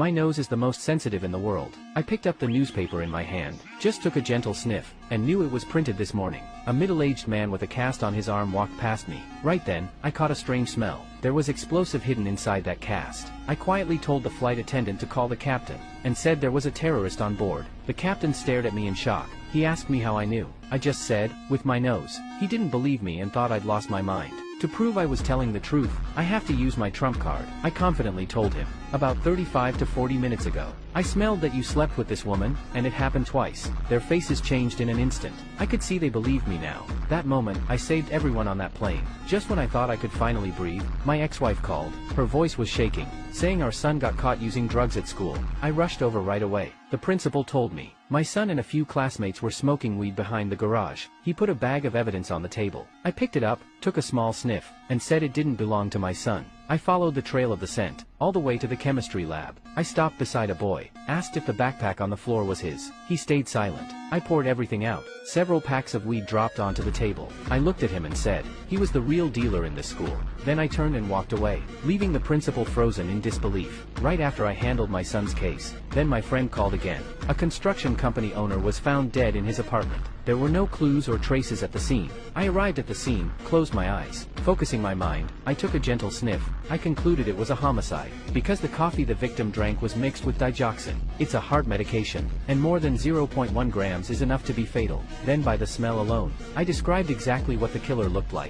My nose is the most sensitive in the world. I picked up the newspaper in my hand, just took a gentle sniff, and knew it was printed this morning. A middle-aged man with a cast on his arm walked past me. Right then, I caught a strange smell. There was explosive hidden inside that cast. I quietly told the flight attendant to call the captain, and said there was a terrorist on board. The captain stared at me in shock. He asked me how I knew. I just said, with my nose. He didn't believe me and thought I'd lost my mind. To prove I was telling the truth, I have to use my trump card. I confidently told him. About 35 to 40 minutes ago, I smelled that you slept with this woman, and it happened twice. Their faces changed in an instant. I could see they believed me now. That moment, I saved everyone on that plane. Just when I thought I could finally breathe, my ex-wife called. Her voice was shaking, saying our son got caught using drugs at school. I rushed over right away. The principal told me. My son and a few classmates were smoking weed behind the garage. He put a bag of evidence on the table. I picked it up, took a small sniff, and said it didn't belong to my son. I followed the trail of the scent, all the way to the chemistry lab. I stopped beside a boy, asked if the backpack on the floor was his. He stayed silent. I poured everything out. Several packs of weed dropped onto the table. I looked at him and said, he was the real dealer in this school. Then I turned and walked away, leaving the principal frozen in disbelief. Right after I handled my son's case, then my friend called again. A construction company owner was found dead in his apartment. There were no clues or traces at the scene. I arrived at the scene, closed my eyes. Focusing my mind, I took a gentle sniff. I concluded it was a homicide, because the coffee the victim drank was mixed with digoxin. It's a heart medication, and more than 0.1 grams is enough to be fatal. Then by the smell alone, I described exactly what the killer looked like.